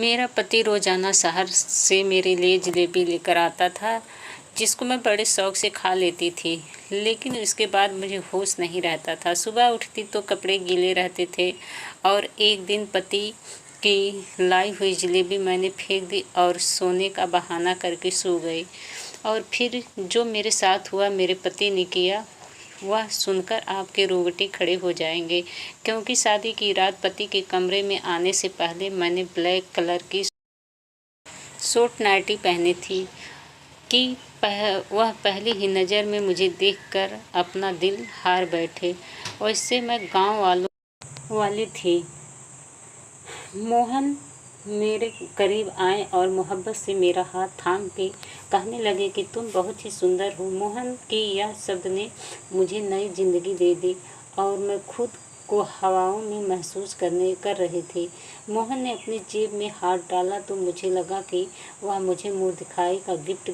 मेरा पति रोज़ाना शहर से मेरे लिए जलेबी लेकर आता था, जिसको मैं बड़े शौक से खा लेती थी। लेकिन उसके बाद मुझे होश नहीं रहता था। सुबह उठती तो कपड़े गीले रहते थे और एक दिन पति की लाई हुई जलेबी मैंने फेंक दी और सोने का बहाना करके सो गई। और फिर जो मेरे साथ हुआ मेरे पति ने किया, वह सुनकर आपके रोंगटे खड़े हो जाएंगे, क्योंकि शादी की रात पति के कमरे में आने से पहले मैंने ब्लैक कलर की सूट नाइटी पहनी थी कि वह पहली ही नज़र में मुझे देखकर अपना दिल हार बैठे। वैसे मैं गांव वाली थी। मोहन मेरे करीब आए और मोहब्बत से मेरा हाथ थाम के कहने लगे कि तुम बहुत ही सुंदर हो। मोहन के यह शब्द ने मुझे नई जिंदगी दे दी और मैं खुद को हवाओं में महसूस कर रही थी। मोहन ने अपनी जेब में हाथ डाला तो मुझे लगा कि वह मुझे मुँह दिखाई का गिफ्ट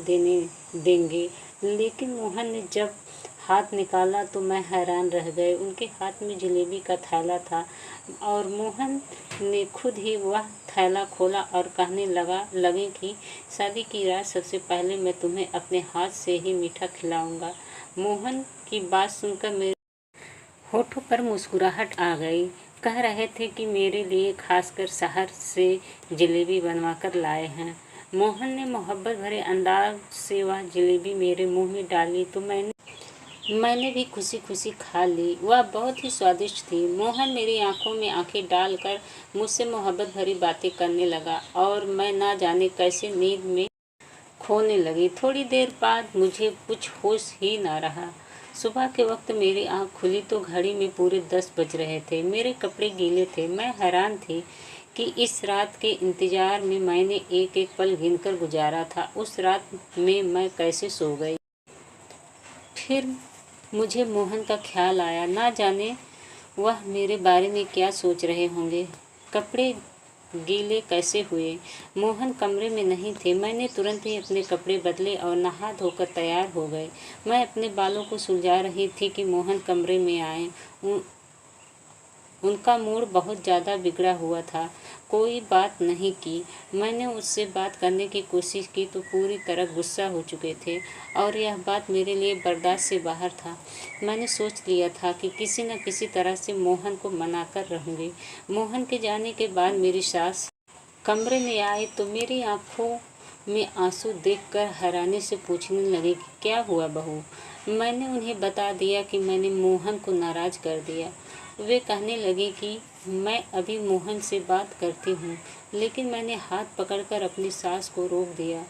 देंगे, लेकिन मोहन ने जब हाथ निकाला तो मैं हैरान रह गए। उनके हाथ में जलेबी का थैला था और मोहन ने खुद ही वह थैला खोला और कहने लगे कि शादी की रात सबसे पहले मैं तुम्हें अपने हाथ से ही मीठा खिलाऊंगा। मोहन की बात सुनकर मेरे होठों पर मुस्कुराहट आ गई। कह रहे थे कि मेरे लिए खासकर शहर से जलेबी बनवा कर लाए हैं। मोहन ने मोहब्बत भरे अंदाज से वह जलेबी मेरे मुंह में डाली तो मैंने भी खुशी खुशी खा ली। वह बहुत ही स्वादिष्ट थी। मोहन मेरी आंखों में आंखें डालकर मुझसे मोहब्बत भरी बातें करने लगा और मैं ना जाने कैसे नींद में खोने लगी। थोड़ी देर बाद मुझे कुछ होश ही ना रहा। सुबह के वक्त मेरी आंख खुली तो घड़ी में पूरे 10 बज रहे थे। मेरे कपड़े गीले थे। मैं हैरान थी कि इस रात के इंतजार में मैंने एक एक पल गिनकर गुजारा था। उस रात में मैं कैसे सो गई। फिर मुझे मोहन का ख्याल आया। ना जाने वह मेरे बारे में क्या सोच रहे होंगे। कपड़े गीले कैसे हुए? मोहन कमरे में नहीं थे। मैंने तुरंत ही अपने कपड़े बदले और नहा धोकर तैयार हो गए। मैं अपने बालों को सुलझा रही थी कि मोहन कमरे में आए। उनका मूड बहुत ज़्यादा बिगड़ा हुआ था। कोई बात नहीं की। मैंने उससे बात करने की कोशिश की तो पूरी तरह गुस्सा हो चुके थे और यह बात मेरे लिए बर्दाश्त से बाहर था। मैंने सोच लिया था कि किसी न किसी तरह से मोहन को मनाकर रहूँगी। मोहन के जाने के बाद मेरी सास कमरे में आए तो मेरी आंखों में आंसू देखकर हैरानी से पूछने लगे कि क्या हुआ बहू। मैंने उन्हें बता दिया कि मैंने मोहन को नाराज़ कर दिया। वे कहने लगे कि मैं अभी मोहन से बात करती हूँ, लेकिन मैंने हाथ पकड़कर अपनी सास को रोक दिया।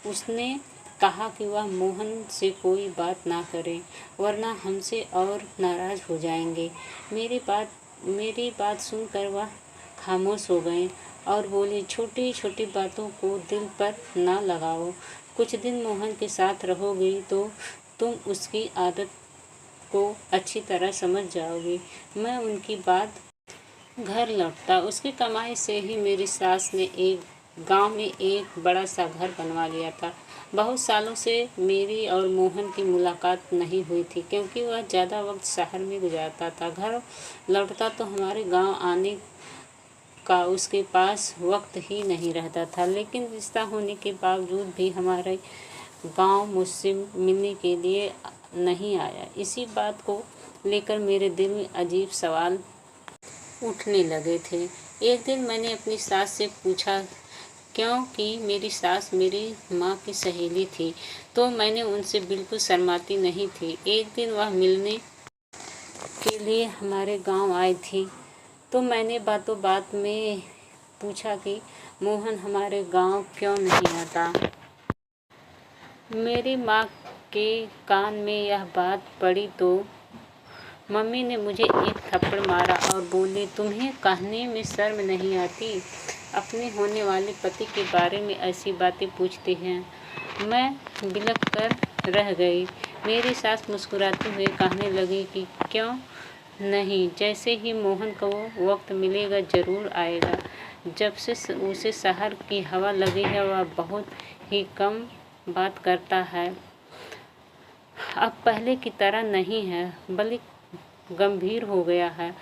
उसने कहा कि वह मोहन से कोई बात ना करे, वरना हमसे और नाराज़ हो जाएंगे। मेरी बात सुनकर वह खामोश हो गए और बोले, छोटी छोटी बातों को दिल पर ना लगाओ। कुछ दिन मोहन के साथ रहोगी तो तुम उसकी आदत को अच्छी तरह समझ जाओगी। मैं उनकी बात घर लौटा। उसकी कमाई से ही मेरी सास ने एक गांव में एक बड़ा सा घर बनवा लिया था। बहुत सालों से मेरी और मोहन की मुलाकात नहीं हुई थी, क्योंकि वह ज़्यादा वक्त शहर में गुजारता था। घर लौटता तो हमारे गांव आने का उसके पास वक्त ही नहीं रहता था। लेकिन रिश्ता होने के बावजूद भी हमारे गांव मुझसे मिलने के लिए नहीं आया। इसी बात को लेकर मेरे दिल में अजीब सवाल उठने लगे थे। एक दिन मैंने अपनी सास से पूछा, क्योंकि मेरी सास मेरी माँ की सहेली थी, तो मैंने उनसे बिल्कुल शर्माती नहीं थी। एक दिन वह मिलने के लिए हमारे गांव आई थी, तो मैंने बातों बात में पूछा कि मोहन हमारे गांव क्यों नहीं आता। मेरी माँ के कान में यह बात पड़ी तो मम्मी ने मुझे एक थप्पड़ मारा और बोले, तुम्हें कहने में शर्म नहीं आती? अपने होने वाले पति के बारे में ऐसी बातें पूछते हैं। मैं बिलख कर रह गई। मेरी सास मुस्कुराते हुए कहने लगी कि क्यों नहीं, जैसे ही मोहन को वक्त मिलेगा ज़रूर आएगा। जब से उसे शहर की हवा लगी है वह बहुत ही कम बात करता है। अब पहले की तरह नहीं है, बल्कि गंभीर हो गया है।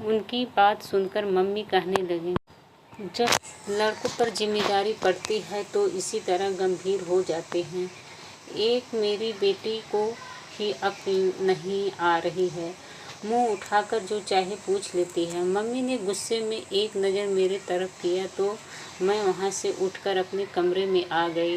उनकी बात सुनकर मम्मी कहने लगी, जब लड़कों पर जिम्मेदारी पड़ती है तो इसी तरह गंभीर हो जाते हैं। एक मेरी बेटी को ही अक्ल नहीं आ रही है, मुंह उठाकर जो चाहे पूछ लेती है। मम्मी ने गुस्से में एक नज़र मेरे तरफ किया तो मैं वहाँ से उठकर अपने कमरे में आ गई।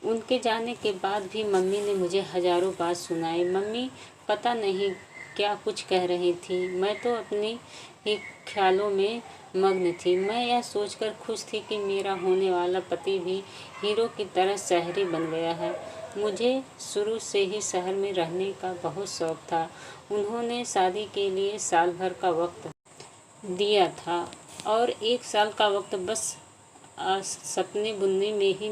उनके जाने के बाद भी मम्मी ने मुझे हजारों बात सुनाई। मम्मी पता नहीं क्या कुछ कह रही थी, मैं तो अपने ही ख्यालों में मग्न थी। मैं यह सोचकर खुश थी कि मेरा होने वाला पति भी हीरो की तरह शहरी बन गया है। मुझे शुरू से ही शहर में रहने का बहुत शौक था। उन्होंने शादी के लिए साल भर का वक्त दिया था और एक साल का वक्त बस सपने बुनने में ही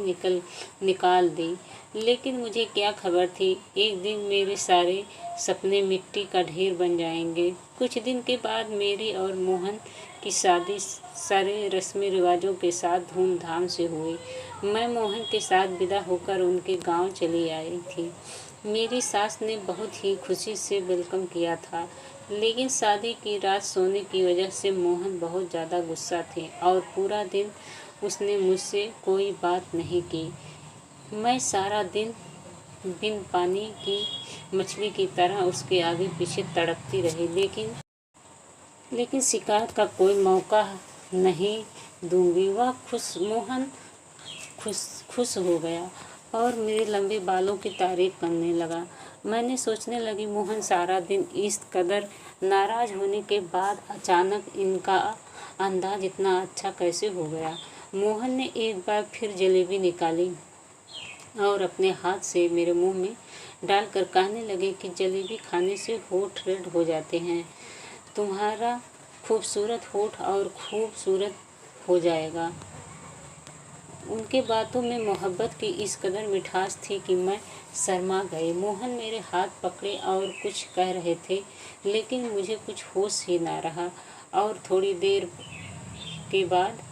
निकाल दी। लेकिन मुझे क्या खबर थी, एक दिन मेरे सारे सपने मिट्टी का ढेर बन जाएंगे। कुछ दिन के बाद मेरी और मोहन की शादी सारे रस्मी रिवाजों के साथ धूमधाम से हुई। मैं मोहन के साथ विदा होकर उनके गांव चली आई थी। मेरी सास ने बहुत ही खुशी से वेलकम किया था, लेकिन शादी की रात सोने की वजह से मोहन बहुत ज़्यादा गुस्सा थे और पूरा दिन उसने मुझसे कोई बात नहीं की। मैं सारा दिन बिन पानी की मछली की तरह उसके आगे पीछे तड़पती रही, लेकिन शिकायत का कोई मौका नहीं दूंगी। वह मोहन खुश हो गया और मेरे लंबे बालों की तारीफ करने लगा। मैंने सोचने लगी, मोहन सारा दिन इस कदर नाराज होने के बाद अचानक इनका अंदाज इतना अच्छा कैसे हो गया। मोहन ने एक बार फिर जलेबी निकाली और अपने हाथ से मेरे मुंह में डालकर कहने लगे कि जलेबी खाने से होठ रेड हो जाते हैं, तुम्हारा खूबसूरत होठ और खूबसूरत हो जाएगा। उनके बातों में मोहब्बत की इस कदर मिठास थी कि मैं शर्मा गई। मोहन मेरे हाथ पकड़े और कुछ कह रहे थे, लेकिन मुझे कुछ होश ही ना रहा और थोड़ी देर के बाद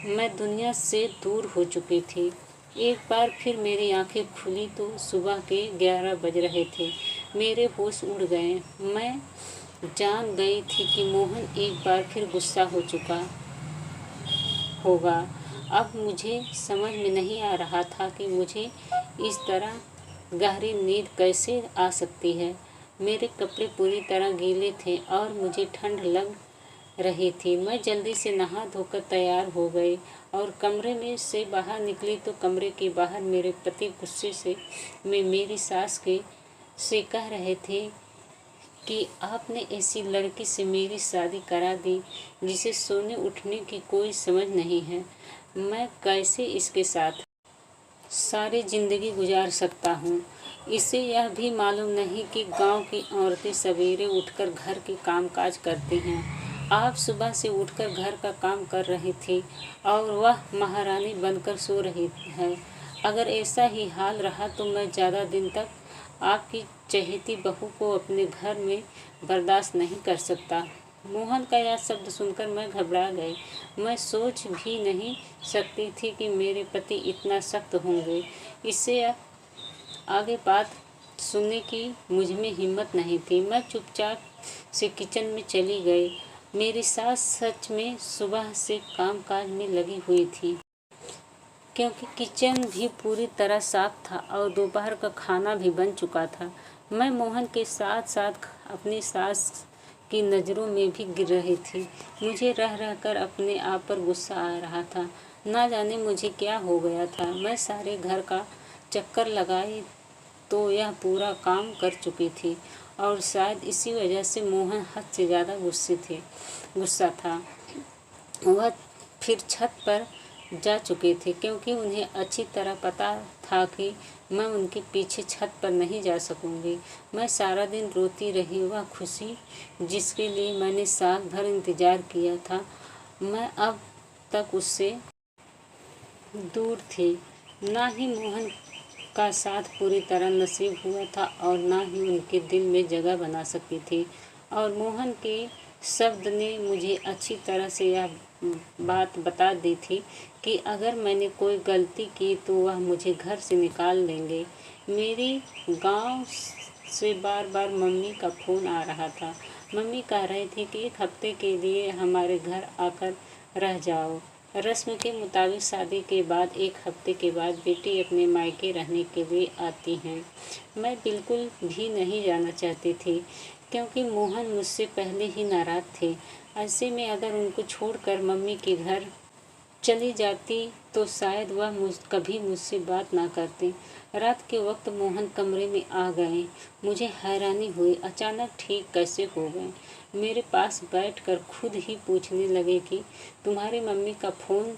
मैं दुनिया से दूर हो चुकी थी। एक बार फिर मेरी आंखें खुली तो सुबह के 11 बज रहे थे। मेरे होश उड़ गए। मैं जान गई थी कि मोहन एक बार फिर गुस्सा हो चुका होगा। अब मुझे समझ में नहीं आ रहा था कि मुझे इस तरह गहरी नींद कैसे आ सकती है। मेरे कपड़े पूरी तरह गीले थे और मुझे ठंड लग रही थी। मैं जल्दी से नहा धोकर तैयार हो गई और कमरे में से बाहर निकली तो कमरे के बाहर मेरे पति गुस्से से मेरी सास से कह रहे थे कि आपने ऐसी लड़की से मेरी शादी करा दी जिसे सोने उठने की कोई समझ नहीं है। मैं कैसे इसके साथ सारी जिंदगी गुजार सकता हूँ। इसे यह भी मालूम नहीं कि गांव की औरतें सवेरे उठकर घर के कामकाज करती हैं। आप सुबह से उठकर घर का काम कर रही थी और वह महारानी बनकर सो रही है। अगर ऐसा ही हाल रहा तो मैं ज़्यादा दिन तक आपकी चहेती बहू को अपने घर में बर्दाश्त नहीं कर सकता। मोहन का यह शब्द सुनकर मैं घबरा गई। मैं सोच भी नहीं सकती थी कि मेरे पति इतना सख्त होंगे। इससे आगे बात सुनने की मुझ में हिम्मत नहीं थी। मैं चुपचाप से किचन में चली गई। मेरी सास सच में सुबह से कामकाज में लगी हुई थी, क्योंकि किचन भी पूरी तरह साफ था और दोपहर का खाना भी बन चुका था। मैं मोहन के साथ साथ अपनी सास की नज़रों में भी गिर रही थी। मुझे रह रहकर अपने आप पर गुस्सा आ रहा था। ना जाने मुझे क्या हो गया था। मैं सारे घर का चक्कर लगाई तो यह पूरा काम कर चुकी थी और शायद इसी वजह से मोहन हद से ज़्यादा गुस्सा था। वह फिर छत पर जा चुके थे, क्योंकि उन्हें अच्छी तरह पता था कि मैं उनके पीछे छत पर नहीं जा सकूंगी। मैं सारा दिन रोती रही। वह खुशी जिसके लिए मैंने साल भर इंतज़ार किया था, मैं अब तक उससे दूर थी। ना ही मोहन का साथ पूरी तरह नसीब हुआ था और ना ही उनके दिल में जगह बना सकी थी। और मोहन के शब्द ने मुझे अच्छी तरह से यह बात बता दी थी कि अगर मैंने कोई गलती की तो वह मुझे घर से निकाल देंगे। मेरी गांव से बार बार मम्मी का फ़ोन आ रहा था। मम्मी कह रहे थे कि 1 हफ्ते के लिए हमारे घर आकर रह जाओ। रस्म के मुताबिक शादी के बाद 1 हफ्ते के बाद बेटी अपने मायके रहने के लिए आती हैं। मैं बिल्कुल भी नहीं जाना चाहती थी, क्योंकि मोहन मुझसे पहले ही नाराज़ थे। ऐसे में अगर उनको छोड़कर मम्मी के घर चली जाती तो शायद वह कभी मुझसे बात ना करते। रात के वक्त मोहन कमरे में आ गए। मुझे हैरानी हुई, अचानक ठीक कैसे हो गए। मेरे पास बैठकर खुद ही पूछने लगे कि तुम्हारी मम्मी का फ़ोन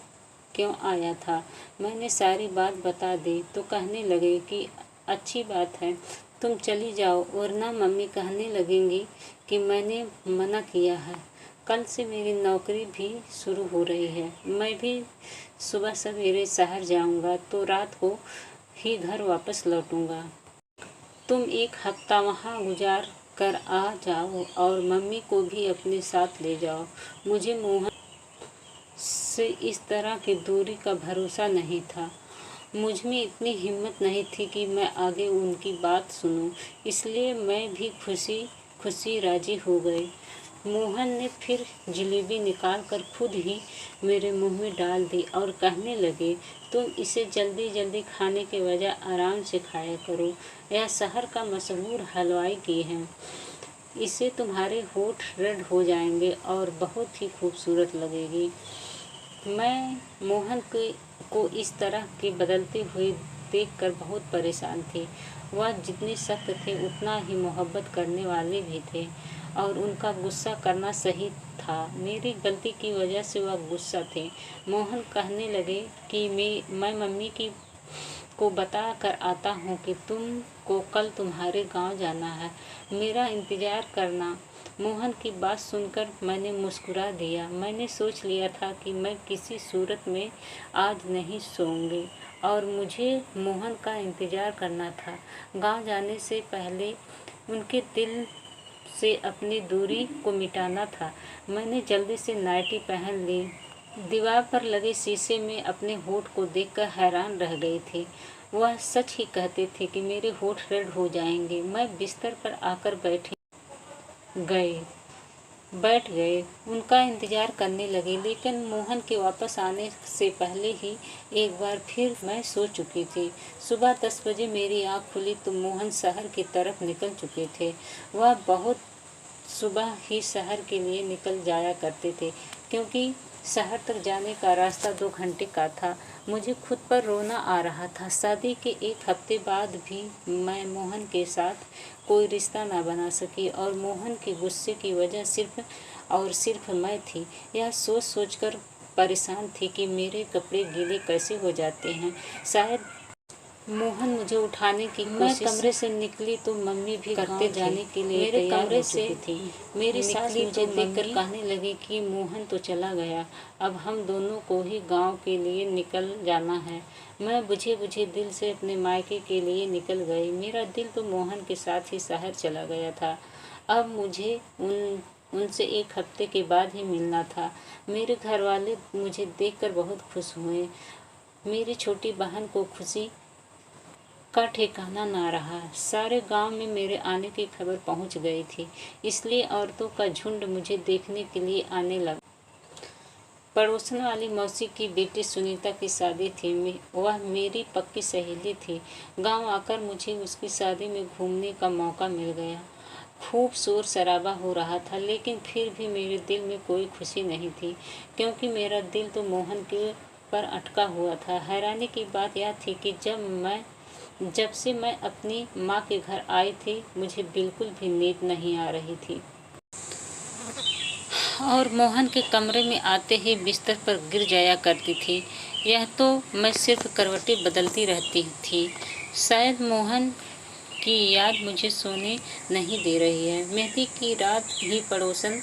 क्यों आया था। मैंने सारी बात बता दी तो कहने लगे कि अच्छी बात है, तुम चली जाओ, वरना मम्मी कहने लगेंगी कि मैंने मना किया है। कल से मेरी नौकरी भी शुरू हो रही है। मैं भी सुबह सवेरे शहर जाऊंगा तो रात को ही घर वापस लौटूंगा। तुम 1 हफ्ता वहाँ गुजार कर आ जाओ और मम्मी को भी अपने साथ ले जाओ। मुझे मोहन से इस तरह की दूरी का भरोसा नहीं था। मुझ में इतनी हिम्मत नहीं थी कि मैं आगे उनकी बात सुनूं, इसलिए मैं भी खुशी खुशी राजी हो गई। मोहन ने फिर जलेबी निकालकर खुद ही मेरे मुंह में डाल दी और कहने लगे, तुम इसे जल्दी जल्दी खाने के बजाय आराम से खाया करो। यह शहर का मशहूर हलवाई की है। इससे तुम्हारे होठ रेड हो जाएंगे और बहुत ही खूबसूरत लगेगी। मैं मोहन को इस तरह के बदलते हुए देखकर बहुत परेशान थी। वह जितने सख्त थे उतना ही मोहब्बत करने वाले भी थे, और उनका गुस्सा करना सही था। मेरी गलती की वजह से वह गुस्सा थे। मोहन कहने लगे कि मैं मम्मी को बता कर आता हूँ कि तुमको कल तुम्हारे गांव जाना है, मेरा इंतज़ार करना। मोहन की बात सुनकर मैंने मुस्कुरा दिया। मैंने सोच लिया था कि मैं किसी सूरत में आज नहीं सोऊंगी और मुझे मोहन का इंतज़ार करना था। गांव जाने से पहले उनके दिल से अपनी दूरी को मिटाना था। मैंने जल्दी से नाइटी पहन ली। दीवार पर लगे शीशे में अपने होठ को देखकर हैरान रह गई थी। वह सच ही कहते थे कि मेरे होठ रेड हो जाएंगे। मैं बिस्तर पर आकर बैठ गए उनका इंतज़ार करने लगे, लेकिन मोहन के वापस आने से पहले ही एक बार फिर मैं सो चुकी थी। सुबह 10 बजे मेरी आँख खुली तो मोहन शहर की तरफ निकल चुके थे। वह बहुत सुबह ही शहर के लिए निकल जाया करते थे, क्योंकि शहर तक जाने का रास्ता 2 घंटे का था। मुझे खुद पर रोना आ रहा था। शादी के 1 हफ्ते बाद भी मैं मोहन के साथ कोई रिश्ता ना बना सकी, और मोहन के गुस्से की वजह सिर्फ मैं थी। यह सोच सोचकर परेशान थी कि मेरे कपड़े गीले कैसे हो जाते हैं। शायद मोहन मुझे उठाने की कोशिश। मैं कमरे से निकली तो मम्मी भी करते जाने के लिए मेरे कमरे से थी। मेरी सास मुझे देखकर कहने लगी कि मोहन तो चला गया, अब हम दोनों को ही गांव के लिए निकल जाना है। मैं बुझे बुझे दिल से अपने मायके के लिए निकल गई। मेरा दिल तो मोहन के साथ ही शहर चला गया था। अब मुझे उनसे 1 हफ्ते के बाद ही मिलना था। मेरे घर वाले मुझे देखकर बहुत खुश हुए। मेरी छोटी बहन को खुशी का ठिकाना ना रहा। सारे गांव में मेरे आने की खबर पहुंच गई थी, इसलिए औरतों का झुंड मुझे देखने के लिए आने लगा। पड़ोसन वाली मौसी की बेटी सुनीता की शादी थी। वह मेरी पक्की सहेली थी। गांव आकर मुझे उसकी शादी में घूमने का मौका मिल गया। खूब शोर शराबा हो रहा था, लेकिन फिर भी मेरे दिल में कोई खुशी नहीं थी, क्योंकि मेरा दिल तो मोहन के पर अटका हुआ था। हैरानी की बात यह थी कि जब से मैं अपनी माँ के घर आई थी, मुझे बिल्कुल भी नींद नहीं आ रही थी, और मोहन के कमरे में आते ही बिस्तर पर गिर जाया करती थी। यह तो मैं सिर्फ करवटें बदलती रहती थी। शायद मोहन की याद मुझे सोने नहीं दे रही है। मेहंदी की रात ही पड़ोसन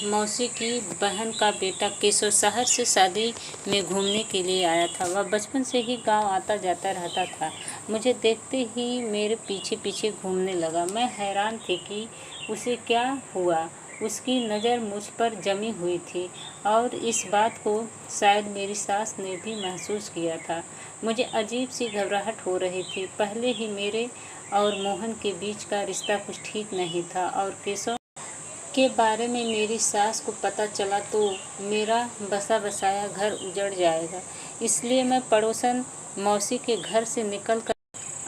मौसी की बहन का बेटा केशव शहर से शादी में घूमने के लिए आया था। वह बचपन से ही गांव आता जाता रहता था। मुझे देखते ही मेरे पीछे पीछे घूमने लगा। मैं हैरान थी कि उसे क्या हुआ। उसकी नज़र मुझ पर जमी हुई थी और इस बात को शायद मेरी सास ने भी महसूस किया था। मुझे अजीब सी घबराहट हो रही थी। पहले ही मेरे और मोहन के बीच का रिश्ता कुछ ठीक नहीं था और केशव के बारे में मेरी सास को पता चला तो मेरा बसा बसाया घर उजड़ जाएगा। इसलिए मैं पड़ोसन मौसी के घर से निकलकर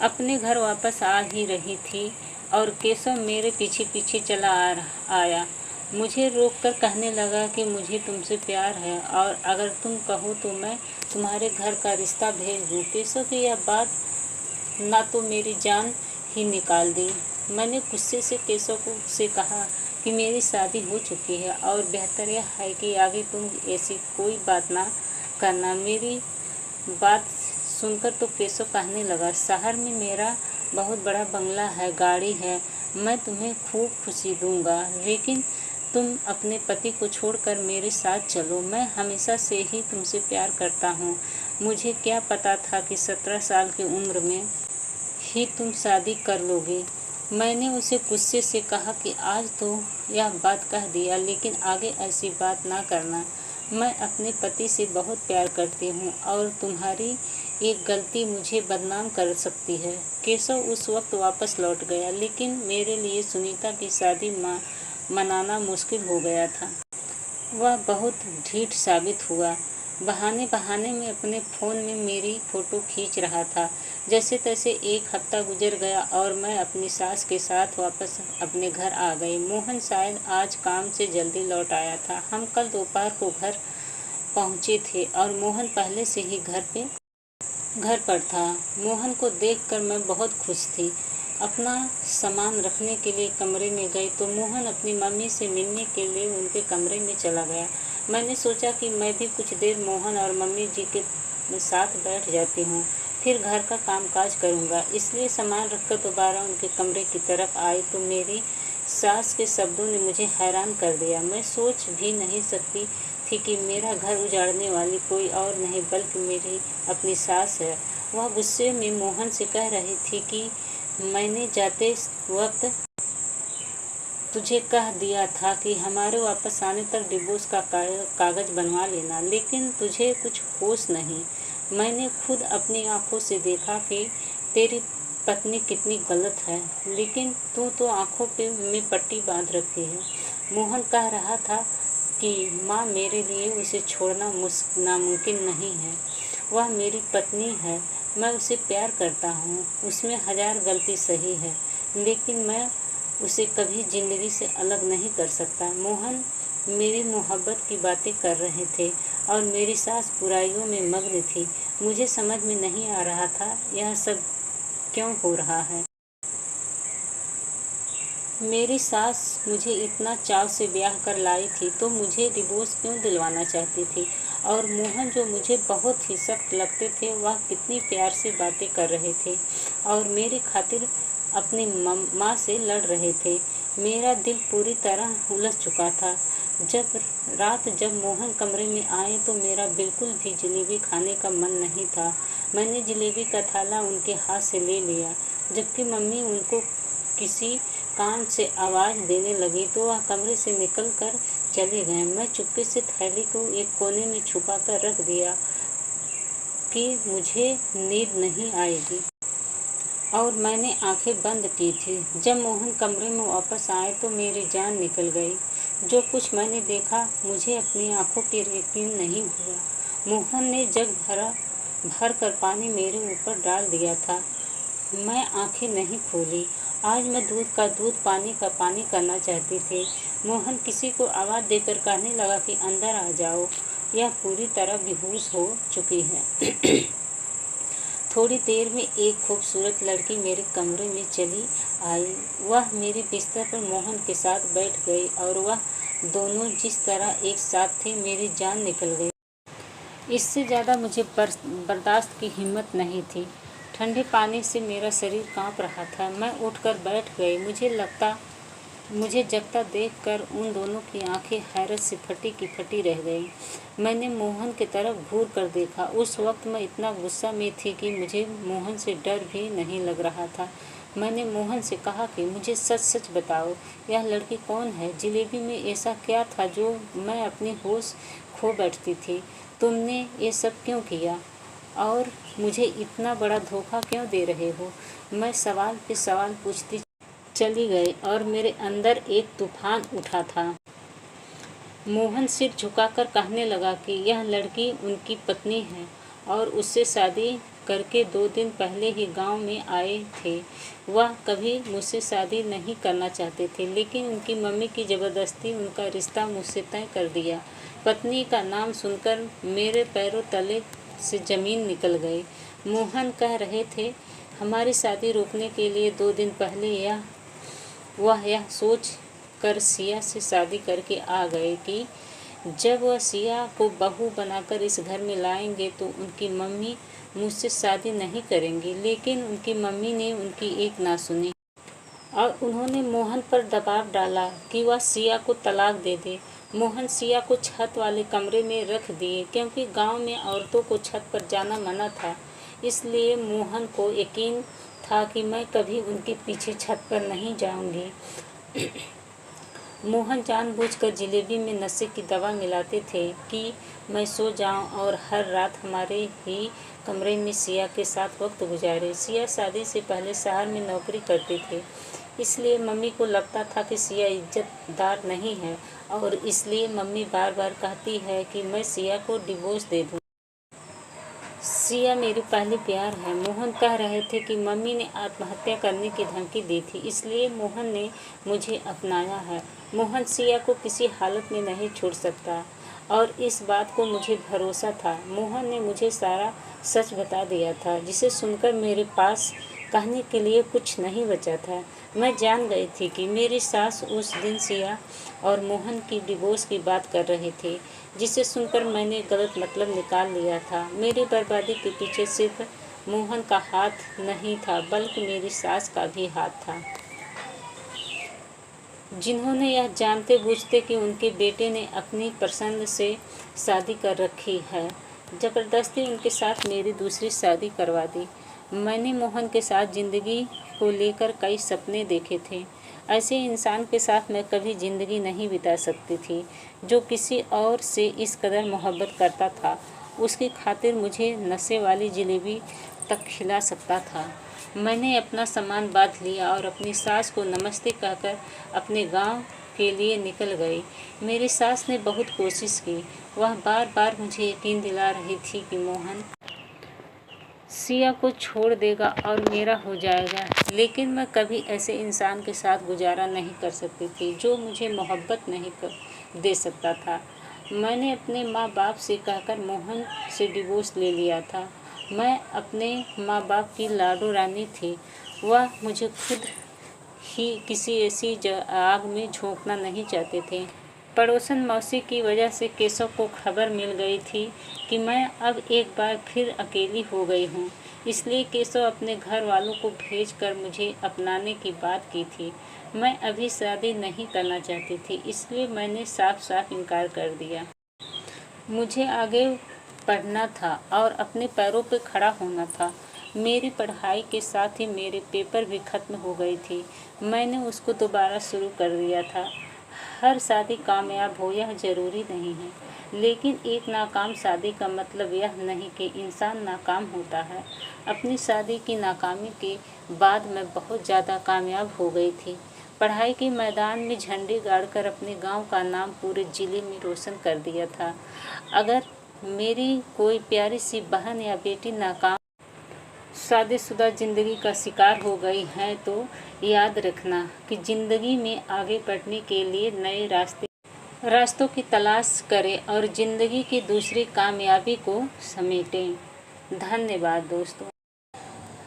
अपने घर वापस आ ही रही थी और केशव मेरे पीछे पीछे आया। मुझे रोककर कहने लगा कि मुझे तुमसे प्यार है और अगर तुम कहो तो मैं तुम्हारे घर का रिश्ता भेज दूँ। केशव की यह बात ना तो मेरी जान ही निकाल दी। मैंने गुस्से से केशव से कहा कि मेरी शादी हो चुकी है और बेहतर यह है कि आगे तुम ऐसी कोई बात ना करना। मेरी बात सुनकर तो केशव कहने लगा, शहर में मेरा बहुत बड़ा बंगला है, गाड़ी है, मैं तुम्हें खूब खुशी दूंगा, लेकिन तुम अपने पति को छोड़कर मेरे साथ चलो। मैं हमेशा से ही तुमसे प्यार करता हूँ। मुझे क्या पता था कि 17 साल की उम्र में ही तुम शादी कर लोगे। मैंने उसे गुस्से से कहा कि आज तो यह बात कह दिया, लेकिन आगे ऐसी बात ना करना। मैं अपने पति से बहुत प्यार करती हूँ और तुम्हारी एक गलती मुझे बदनाम कर सकती है। केशव उस वक्त वापस लौट गया, लेकिन मेरे लिए सुनीता की शादी मनाना मुश्किल हो गया था। वह बहुत ढीठ साबित हुआ। बहाने बहाने में अपने फ़ोन में मेरी फ़ोटो खींच रहा था। जैसे तैसे एक हफ्ता गुजर गया और मैं अपनी सास के साथ वापस अपने घर आ गई। मोहन शायद आज काम से जल्दी लौट आया था। हम कल दोपहर को घर पहुँचे थे और मोहन पहले से ही घर पर था। मोहन को देखकर मैं बहुत खुश थी। अपना सामान रखने के लिए कमरे में गई तो मोहन अपनी मम्मी से मिलने के लिए उनके कमरे में चला गया। मैंने सोचा कि मैं भी कुछ देर मोहन और मम्मी जी के साथ बैठ जाती हूँ, फिर घर का कामकाज करूँगा। इसलिए सामान रखकर दोबारा उनके कमरे की तरफ आई तो मेरी सास के शब्दों ने मुझे हैरान कर दिया। मैं सोच भी नहीं सकती थी कि मेरा घर उजाड़ने वाली कोई और नहीं बल्कि मेरी अपनी सास है। वह गुस्से में मोहन से कह रही थी कि मैंने जाते वक्त तुझे कह दिया था कि हमारे वापस आने तक डिवोर्स का कागज बनवा लेना, लेकिन तुझे कुछ होश नहीं। मैंने खुद अपनी आंखों से देखा कि तेरी पत्नी कितनी गलत है, लेकिन तू तो आंखों में पट्टी बांध रखी है। मोहन कह रहा था कि माँ, मेरे लिए उसे छोड़ना नामुमकिन नहीं है। वह मेरी पत्नी है, मैं उसे प्यार करता हूँ, उसमें 1000 गलती सही है, लेकिन मैं उसे कभी ज़िंदगी से अलग नहीं कर सकता। मोहन मेरी मोहब्बत की बातें कर रहे थे और मेरी सास बुराइयों में मग्न थी। मुझे समझ में नहीं आ रहा था यह सब क्यों हो रहा है। मेरी सास मुझे इतना चाव से ब्याह कर लाई थी तो मुझे डिवोर्स क्यों दिलवाना चाहती थी, और मोहन जो मुझे बहुत ही सख्त लगते थे वह कितनी प्यार से बातें कर रहे थे और मेरी खातिर अपनी माँ से लड़ रहे थे। मेरा दिल पूरी तरह उलझ चुका था। जब मोहन कमरे में आए तो मेरा बिल्कुल भी जलेबी खाने का मन नहीं था। मैंने जलेबी का थाला उनके हाथ से ले लिया। जबकि मम्मी उनको किसी काम से आवाज़ देने लगी तो वह कमरे से निकल कर चले गए। मैं चुप्पी से थैली को एक कोने में छुपा कर रख दिया कि मुझे नींद नहीं आएगी, और मैंने आंखें बंद की थी। जब मोहन कमरे में वापस आए तो मेरी जान निकल गई। जो कुछ मैंने देखा मुझे अपनी आंखों पर यकीन नहीं हुआ। मोहन ने जग भर कर पानी मेरे ऊपर डाल दिया था। मैं आंखें नहीं खोली। आज मैं दूध का दूध, पानी का पानी करना चाहती थी। मोहन किसी को आवाज़ देकर कहने लगा कि अंदर आ जाओ, यह पूरी तरह बेहोश हो चुकी है। थोड़ी देर में एक खूबसूरत लड़की मेरे कमरे में चली आई। वह मेरे बिस्तर पर मोहन के साथ बैठ गई और वह दोनों जिस तरह एक साथ थे मेरी जान निकल गई। इससे ज़्यादा मुझे बर्दाश्त की हिम्मत नहीं थी। ठंडे पानी से मेरा शरीर कांप रहा था। मैं उठकर बैठ गई। मुझे जगता देखकर उन दोनों की आंखें हैरत से फटी की फटी रह गईं। मैंने मोहन की तरफ घूर कर देखा। उस वक्त मैं इतना गुस्सा में थी कि मुझे मोहन से डर भी नहीं लग रहा था। मैंने मोहन से कहा कि मुझे सच सच बताओ, यह लड़की कौन है? जिलेबी में ऐसा क्या था जो मैं अपनी होश खो बैठती थी? तुमने ये सब क्यों किया और मुझे इतना बड़ा धोखा क्यों दे रहे हो? मैं सवाल पे सवाल पूछती चली गई और मेरे अंदर एक तूफान उठा था। मोहन सिर झुकाकर कहने लगा कि यह लड़की उनकी पत्नी है और उससे शादी करके 2 दिन पहले ही गांव में आए थे। वह कभी मुझसे शादी नहीं करना चाहते थे, लेकिन उनकी मम्मी की ज़बरदस्ती उनका रिश्ता मुझसे तय कर दिया। पत्नी का नाम सुनकर मेरे पैरों तले से ज़मीन निकल गई। मोहन कह रहे थे, हमारी शादी रोकने के लिए 2 दिन पहले वह यह सोच कर सिया से शादी करके आ गए कि जब वह सिया को बहू बनाकर इस घर में लाएंगे तो उनकी मम्मी मुझसे शादी नहीं करेंगी। लेकिन उनकी मम्मी ने उनकी एक ना सुनी और उन्होंने मोहन पर दबाव डाला कि वह सिया को तलाक दे दे। मोहन सिया को छत वाले कमरे में रख दिए, क्योंकि गांव में औरतों को छत पर जाना मना था। इसलिए मोहन को यकीन था कि मैं कभी उनके पीछे छत पर नहीं जाऊंगी। मोहन जानबूझकर जिलेबी में नशे की दवा मिलाते थे कि मैं सो जाऊं और हर रात हमारे ही कमरे में सिया के साथ वक्त गुजारे। सिया शादी से पहले शहर में नौकरी करते थे, इसलिए मम्मी को लगता था कि सिया इज्जतदार नहीं है और इसलिए मम्मी बार बार कहती है कि मैं सिया को डिवोर्स दे दूं। सिया मेरी पहली प्यार है। मोहन कह रहे थे कि मम्मी ने आत्महत्या करने की धमकी दी थी, इसलिए मोहन ने मुझे अपनाया है। मोहन सिया को किसी हालत में नहीं छोड़ सकता और इस बात को मुझे भरोसा था। मोहन ने मुझे सारा सच बता दिया था, जिसे सुनकर मेरे पास कहने के लिए कुछ नहीं बचा था। मैं जान गई थी कि मेरी सास उस दिन सिया और मोहन की डिवोर्स की बात कर रहे थे, जिसे सुनकर मैंने गलत मतलब निकाल लिया था। मेरी बर्बादी के पीछे सिर्फ मोहन का हाथ नहीं था, बल्कि मेरी सास का भी हाथ था, जिन्होंने यह जानते बूझते कि उनके बेटे ने अपनी पसंद से शादी कर रखी है, ज़बरदस्ती उनके साथ मेरी दूसरी शादी करवा दी। मैंने मोहन के साथ ज़िंदगी को लेकर कई सपने देखे थे। ऐसे इंसान के साथ मैं कभी ज़िंदगी नहीं बिता सकती थी, जो किसी और से इस कदर मोहब्बत करता था। उसकी खातिर मुझे नशे वाली जलेबी तक खिला सकता था। मैंने अपना सामान बांध लिया और अपनी सास को नमस्ते कहकर अपने गांव के लिए निकल गई। मेरी सास ने बहुत कोशिश की। वह बार बार मुझे यकीन दिला रही थी कि मोहन सिया को छोड़ देगा और मेरा हो जाएगा, लेकिन मैं कभी ऐसे इंसान के साथ गुजारा नहीं कर सकती थी जो मुझे मोहब्बत नहीं दे सकता था। मैंने अपने माँ बाप से कहकर मोहन से डिवोर्स ले लिया था। मैं अपने माँ बाप की लाडो रानी थी। वह मुझे खुद ही किसी ऐसी आग में झोंकना नहीं चाहते थे। पड़ोसन मौसी की वजह से केशव को खबर मिल गई थी कि मैं अब एक बार फिर अकेली हो गई हूँ, इसलिए केशव अपने घर वालों को भेजकर मुझे अपनाने की बात की थी। मैं अभी शादी नहीं करना चाहती थी, इसलिए मैंने साफ साफ इनकार कर दिया। मुझे आगे पढ़ना था और अपने पैरों पर खड़ा होना था। मेरी पढ़ाई के साथ ही मेरे पेपर भी ख़त्म हो गई थी। मैंने उसको दोबारा शुरू कर दिया था। हर शादी कामयाब हो यह ज़रूरी नहीं है, लेकिन एक नाकाम शादी का मतलब यह नहीं कि इंसान नाकाम होता है। अपनी शादी की नाकामी के बाद मैं बहुत ज़्यादा कामयाब हो गई थी। पढ़ाई के मैदान में झंडे गाड़कर अपने गांव का नाम पूरे ज़िले में रोशन कर दिया था। अगर मेरी कोई प्यारी सी बहन या बेटी नाकाम शादीशुदा ज़िंदगी का शिकार हो गई हैं, तो याद रखना कि ज़िंदगी में आगे बढ़ने के लिए नए रास्तों की तलाश करें और ज़िंदगी की दूसरी कामयाबी को समेटें। धन्यवाद दोस्तों।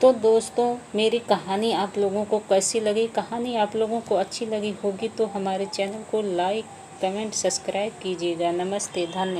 तो दोस्तों, मेरी कहानी आप लोगों को कैसी लगी? कहानी आप लोगों को अच्छी लगी होगी तो हमारे चैनल को लाइक, कमेंट, सब्सक्राइब कीजिएगा। नमस्ते, धन्यवाद।